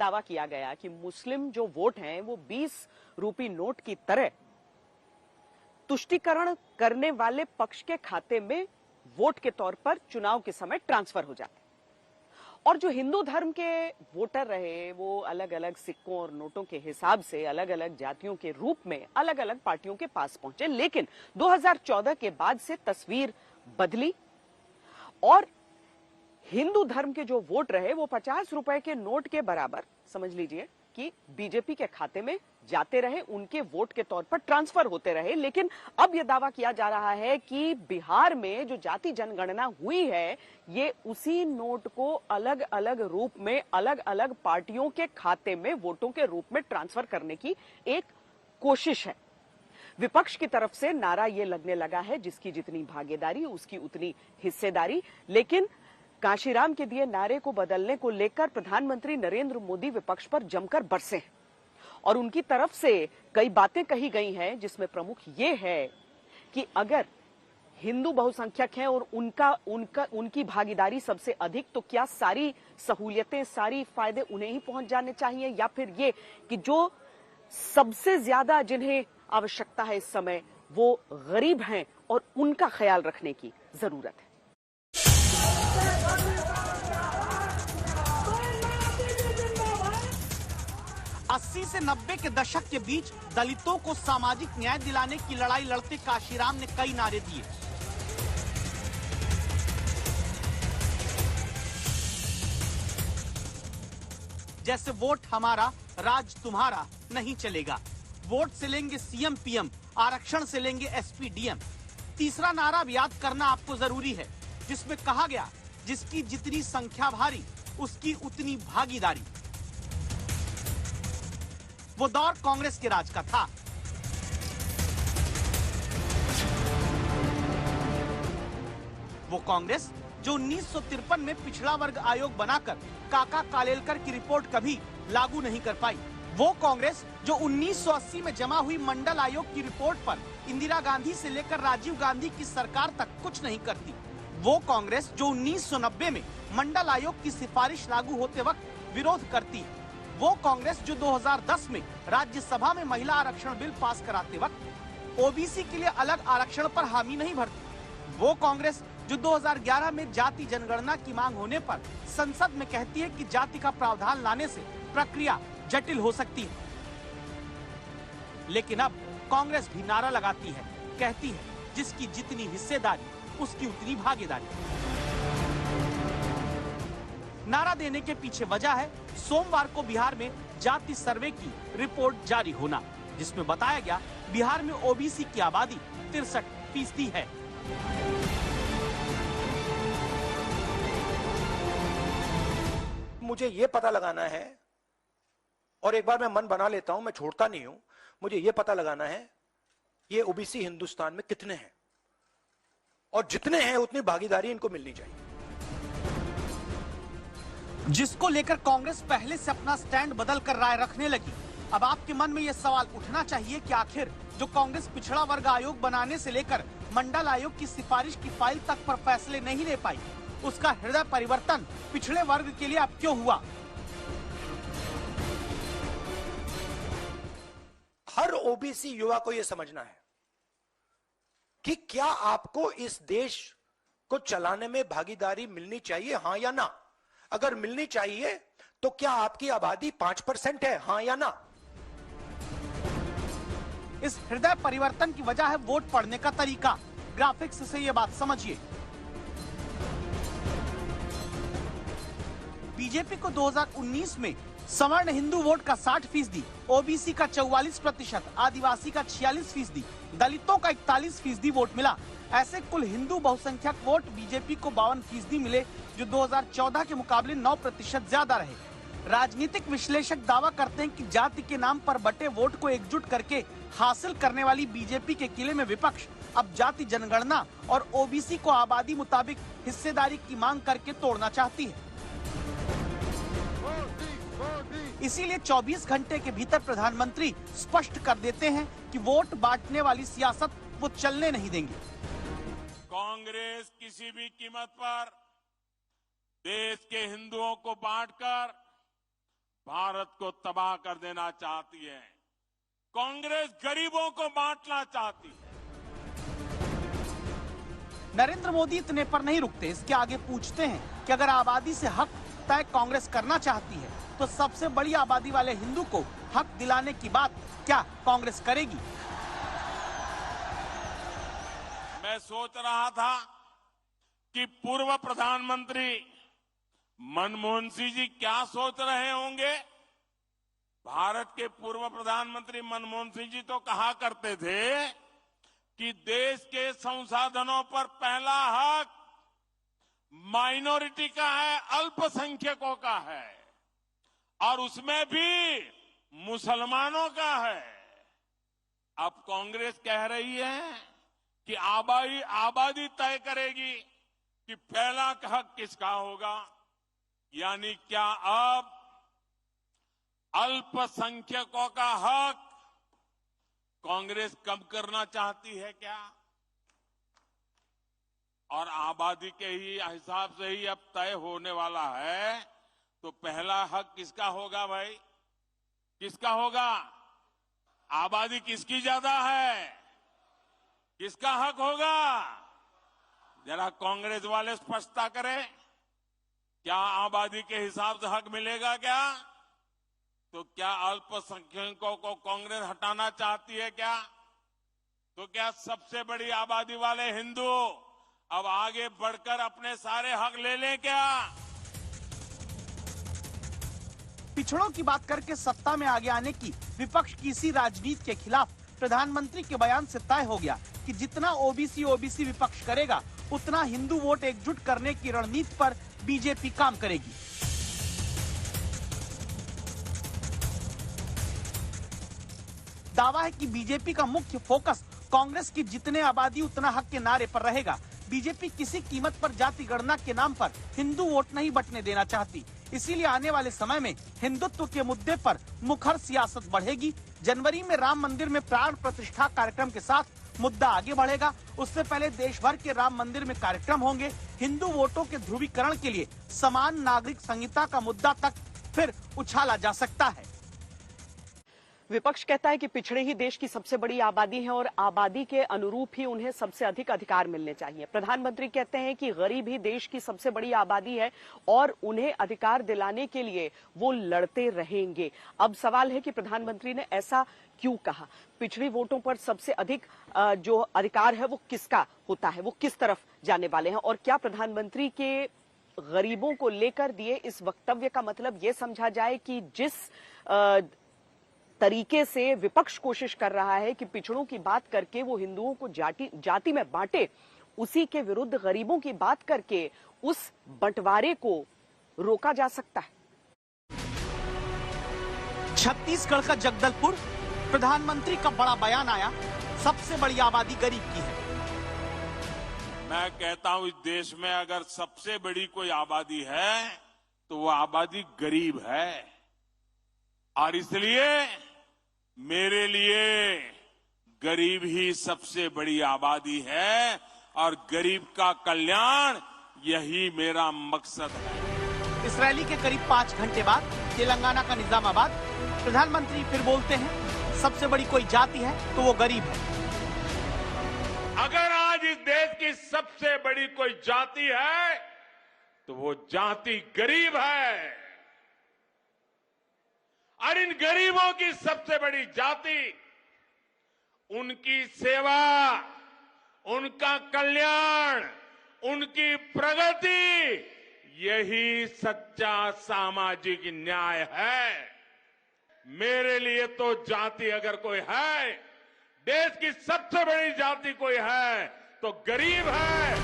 दावा किया गया कि मुस्लिम जो वोट हैं वो 20 रूपी नोट की तरह तुष्टीकरण करने वाले पक्ष के खाते में वोट के तौर पर चुनाव के समय ट्रांसफर हो जाते, और जो हिंदू धर्म के वोटर रहे वो अलग अलग सिक्कों और नोटों के हिसाब से अलग अलग जातियों के रूप में अलग अलग पार्टियों के पास पहुंचे। लेकिन 2014 के बाद से तस्वीर बदली और हिंदू धर्म के जो वोट रहे वो 50 रुपए के नोट के बराबर समझ लीजिए कि बीजेपी के खाते में जाते रहे, उनके वोट के तौर पर ट्रांसफर होते रहे। लेकिन अब यह दावा किया जा रहा है कि बिहार में जो जाति जनगणना हुई है ये उसी नोट को अलग अलग रूप में अलग अलग पार्टियों के खाते में वोटों के रूप में ट्रांसफर करने की एक कोशिश है। विपक्ष की तरफ से नारा यह लगने लगा है जिसकी जितनी भागीदारी उसकी उतनी हिस्सेदारी, लेकिन कांशीराम के दिए नारे को बदलने को लेकर प्रधानमंत्री नरेंद्र मोदी विपक्ष पर जमकर बरसे हैं और उनकी तरफ से कई बातें कही गई हैं जिसमें प्रमुख ये है कि अगर हिंदू बहुसंख्यक हैं और उनकी भागीदारी सबसे अधिक, तो क्या सारी सहूलियतें सारी फायदे उन्हें ही पहुंच जाने चाहिए, या फिर ये कि जो सबसे ज्यादा जिन्हें आवश्यकता है इस समय वो गरीब हैं और उनका ख्याल रखने की जरूरत है। 80 से 90 के दशक के बीच दलितों को सामाजिक न्याय दिलाने की लड़ाई लड़ते काशीराम ने कई नारे दिए। जैसे वोट हमारा राज तुम्हारा नहीं चलेगा, वोट से लेंगे सीएम पीएम, आरक्षण से लेंगे एसपी डीएम। तीसरा नारा अब याद करना आपको जरूरी है जिसमें कहा गया जिसकी जितनी संख्या भारी उसकी उतनी भागीदारी। वो दौर कांग्रेस के राज का था। वो कांग्रेस जो 1953 में पिछड़ा वर्ग आयोग बनाकर काका कालेलकर की रिपोर्ट कभी लागू नहीं कर पाई। वो कांग्रेस जो 1980 में जमा हुई मंडल आयोग की रिपोर्ट पर इंदिरा गांधी से लेकर राजीव गांधी की सरकार तक कुछ नहीं करती। वो कांग्रेस जो 1990 में मंडल आयोग की सिफारिश लागू होते वक्त विरोध करती है। वो कांग्रेस जो 2010 में राज्यसभा में महिला आरक्षण बिल पास कराते वक्त ओबीसी के लिए अलग आरक्षण पर हामी नहीं भरती। वो कांग्रेस जो 2011 में जाति जनगणना की मांग होने पर संसद में कहती है कि जाति का प्रावधान लाने से प्रक्रिया जटिल हो सकती है। लेकिन अब कांग्रेस भी नारा लगाती है, कहती है जिसकी जितनी हिस्सेदारी उसकी उतनी भागीदारी। नारा देने के पीछे वजह है सोमवार को बिहार में जाति सर्वे की रिपोर्ट जारी होना, जिसमें बताया गया बिहार में ओबीसी की आबादी 63% है। मुझे ये पता लगाना है, और एक बार मैं मन बना लेता हूं, मैं छोड़ता नहीं हूं, मुझे ये पता लगाना है ये ओबीसी हिंदुस्तान में कितने हैं, और जितने हैं उतनी भागीदारी इनको मिलनी चाहिए। जिसको लेकर कांग्रेस पहले से अपना स्टैंड बदल कर राय रखने लगी। अब आपके मन में यह सवाल उठना चाहिए कि आखिर जो कांग्रेस पिछड़ा वर्ग आयोग बनाने से लेकर मंडल आयोग की सिफारिश की फाइल तक पर फैसले नहीं ले पाई, उसका हृदय परिवर्तन पिछड़े वर्ग के लिए अब क्यों हुआ? हर ओबीसी युवा को यह समझना है कि क्या आपको इस देश को चलाने में भागीदारी मिलनी चाहिए, हां या ना। अगर मिलनी चाहिए तो क्या आपकी आबादी 5% है, हां या ना। इस हृदय परिवर्तन की वजह है वोट पड़ने का तरीका। ग्राफिक्स से यह बात समझिए। बीजेपी को 2019 में सवर्ण हिंदू वोट का 60%, ओबीसी का 44%, आदिवासी का 46%, दलितों का 41% वोट मिला। ऐसे कुल हिंदू बहुसंख्यक वोट बीजेपी को 52% मिले, जो 2014 के मुकाबले 9% ज्यादा रहे। राजनीतिक विश्लेषक दावा करते हैं कि जाति के नाम पर बटे वोट को एकजुट करके हासिल करने वाली बीजेपी के किले में विपक्ष अब जाति जनगणना और ओबीसी को आबादी मुताबिक हिस्सेदारी की मांग करके तोड़ना चाहती है। इसीलिए 24 घंटे के भीतर प्रधानमंत्री स्पष्ट कर देते हैं कि वोट बांटने वाली सियासत वो चलने नहीं देंगे। कांग्रेस किसी भी कीमत पर देश के हिंदुओं को बांटकर भारत को तबाह कर देना चाहती है। कांग्रेस गरीबों को बांटना चाहती है। नरेंद्र मोदी इतने पर नहीं रुकते, इसके आगे पूछते हैं कि अगर आबादी से हक तय कांग्रेस करना चाहती है तो सबसे बड़ी आबादी वाले हिंदू को हक दिलाने की बात क्या कांग्रेस करेगी? मैं सोच रहा था कि पूर्व प्रधानमंत्री मनमोहन सिंह जी क्या सोच रहे होंगे। भारत के पूर्व प्रधानमंत्री मनमोहन सिंह जी तो कहा करते थे कि देश के संसाधनों पर पहला हक माइनॉरिटी का है, अल्पसंख्यकों का है, और उसमें भी मुसलमानों का है। अब कांग्रेस कह रही है कि आबादी तय करेगी कि पहला हक किसका होगा। यानी क्या अब अल्पसंख्यकों का हक कांग्रेस कम करना चाहती है क्या? और आबादी के ही हिसाब से ही अब तय होने वाला है, तो पहला हक किसका होगा भाई? किसका होगा? आबादी किसकी ज्यादा है? किसका हक होगा? जरा कांग्रेस वाले स्पष्टता करें। क्या आबादी के हिसाब से हक मिलेगा क्या? तो क्या अल्पसंख्यकों को कांग्रेस हटाना चाहती है क्या? तो क्या सबसे बड़ी आबादी वाले हिंदू अब आगे बढ़कर अपने सारे हक ले लें क्या? पिछड़ों की बात करके सत्ता में आगे आने की विपक्ष की इसी राजनीति के खिलाफ प्रधानमंत्री के बयान से तय हो गया कि जितना ओबीसी विपक्ष करेगा उतना हिंदू वोट एकजुट करने की रणनीति पर बीजेपी काम करेगी। दावा है कि बीजेपी का मुख्य फोकस कांग्रेस की जितने आबादी उतना हक के नारे पर रहेगा। बीजेपी किसी कीमत पर जाति गणना के नाम पर हिंदू वोट नहीं बंटने देना चाहती। इसीलिए आने वाले समय में हिंदुत्व के मुद्दे पर मुखर सियासत बढ़ेगी। जनवरी में राम मंदिर में प्राण प्रतिष्ठा कार्यक्रम के साथ मुद्दा आगे बढ़ेगा। उससे पहले देश भर के राम मंदिर में कार्यक्रम होंगे। हिंदू वोटों के ध्रुवीकरण के लिए समान नागरिक संहिता का मुद्दा तक फिर उछाला जा सकता है। विपक्ष कहता है कि पिछड़े ही देश की सबसे बड़ी आबादी है और आबादी के अनुरूप ही उन्हें सबसे अधिक अधिकार मिलने चाहिए। प्रधानमंत्री कहते हैं कि गरीब ही देश की सबसे बड़ी आबादी है और उन्हें अधिकार दिलाने के लिए वो लड़ते रहेंगे। अब सवाल है कि प्रधानमंत्री ने ऐसा क्यों कहा? पिछड़ी वोटों पर सबसे अधिक जो अधिकार है वो किसका होता है, वो किस तरफ जाने वाले हैं? और क्या प्रधानमंत्री के गरीबों को लेकर दिए इस वक्तव्य का मतलब ये समझा जाए कि जिस तरीके से विपक्ष कोशिश कर रहा है कि पिछड़ों की बात करके वो हिंदुओं को जाति में बांटे, उसी के विरुद्ध गरीबों की बात करके उस बंटवारे को रोका जा सकता है? छत्तीसगढ़ का जगदलपुर, प्रधानमंत्री का बड़ा बयान आया, सबसे बड़ी आबादी गरीब की है। मैं कहता हूं इस देश में अगर सबसे बड़ी कोई आबादी है तो वो आबादी गरीब है, और इसलिए मेरे लिए गरीब ही सबसे बड़ी आबादी है और गरीब का कल्याण यही मेरा मकसद है। इस रैली के करीब 5 घंटे बाद तेलंगाना का निजामाबाद, प्रधानमंत्री फिर बोलते हैं सबसे बड़ी कोई जाति है तो वो गरीब है। अगर आज इस देश की सबसे बड़ी कोई जाति है तो वो जाति गरीब है, और इन गरीबों की सबसे बड़ी जाति, उनकी सेवा, उनका कल्याण, उनकी प्रगति, यही सच्चा सामाजिक न्याय है। मेरे लिए तो जाति अगर कोई है, देश की सबसे बड़ी जाति कोई है तो गरीब है।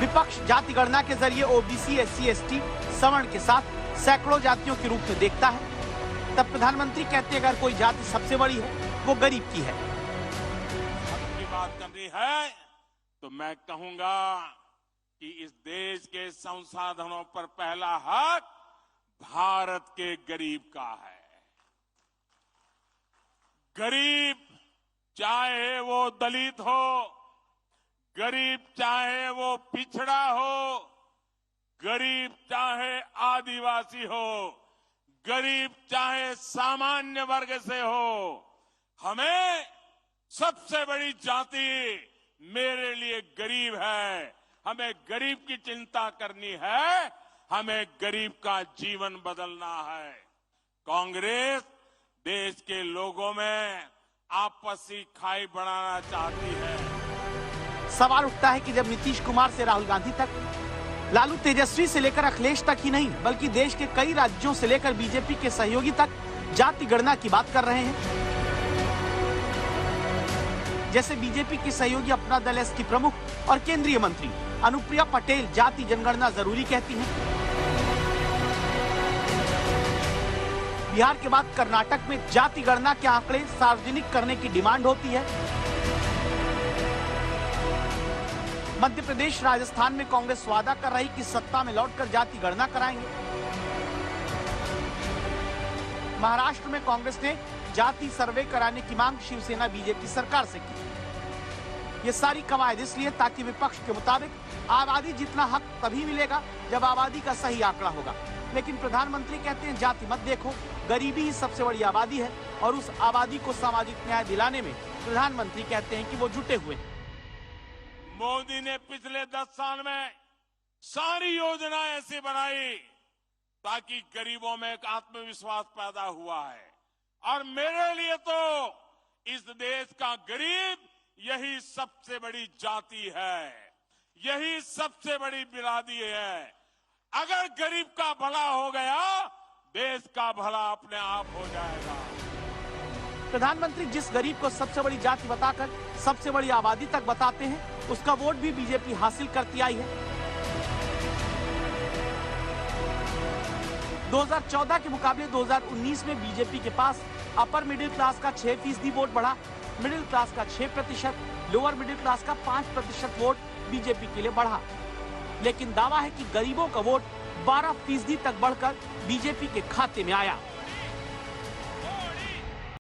विपक्ष जाति गणना के जरिए ओबीसी, एससी, एसटी, सवर्ण के साथ सैकड़ों जातियों के रूप में देखता है। तब प्रधानमंत्री कहते हैं अगर कोई जाति सबसे बड़ी है वो गरीब की है। हक की बात करनी है तो मैं कहूंगा कि इस देश के संसाधनों पर पहला हक भारत के गरीब का है। गरीब चाहे वो दलित हो, गरीब चाहे वो पिछड़ा हो, गरीब चाहे आदिवासी हो, गरीब चाहे सामान्य वर्ग से हो, हमें सबसे बड़ी जाति मेरे लिए गरीब है। हमें गरीब की चिंता करनी है, हमें गरीब का जीवन बदलना है। कांग्रेस देश के लोगों में आपसी खाई बढ़ाना चाहती है। सवाल उठता है कि जब नीतीश कुमार से राहुल गांधी तक, लालू तेजस्वी से लेकर अखिलेश तक ही नहीं बल्कि देश के कई राज्यों से लेकर बीजेपी के सहयोगी तक जाति गणना की बात कर रहे हैं। जैसे बीजेपी की सहयोगी अपना दल एस की प्रमुख और केंद्रीय मंत्री अनुप्रिया पटेल जाति जनगणना जरूरी कहती हैं। बिहार के बाद कर्नाटक में जाति गणना के आंकड़े सार्वजनिक करने की डिमांड होती है। मध्य प्रदेश, राजस्थान में कांग्रेस वादा कर रही कि सत्ता में लौटकर जाति गणना कराएंगे। महाराष्ट्र में कांग्रेस ने जाति सर्वे कराने की मांग शिवसेना बीजेपी सरकार से की। ये सारी कवायद इसलिए ताकि विपक्ष के मुताबिक आबादी जितना हक तभी मिलेगा जब आबादी का सही आंकड़ा होगा। लेकिन प्रधानमंत्री कहते हैं जाति मत देखो, गरीबी ही सबसे बड़ी आबादी है और उस आबादी को सामाजिक न्याय दिलाने में प्रधानमंत्री कहते हैं कि वो जुटे हुए हैं। मोदी ने पिछले 10 साल में सारी योजना ऐसी बनाई ताकि गरीबों में एक आत्मविश्वास पैदा हुआ है। और मेरे लिए तो इस देश का गरीब यही सबसे बड़ी जाति है, यही सबसे बड़ी बिरादरी है। अगर गरीब का भला हो गया, देश का भला अपने आप हो जाएगा। प्रधानमंत्री जिस गरीब को सबसे बड़ी जाति बताकर सबसे बड़ी आबादी तक बताते हैं, उसका वोट भी बीजेपी हासिल करती आई है। 2014 के मुकाबले 2019 में बीजेपी के पास अपर मिडिल क्लास का 6% वोट बढ़ा, मिडिल क्लास का 6%, लोअर मिडिल क्लास का 5% वोट बीजेपी के लिए बढ़ा। लेकिन दावा है कि गरीबों का वोट 12% तक बढ़कर बीजेपी के खाते में आया।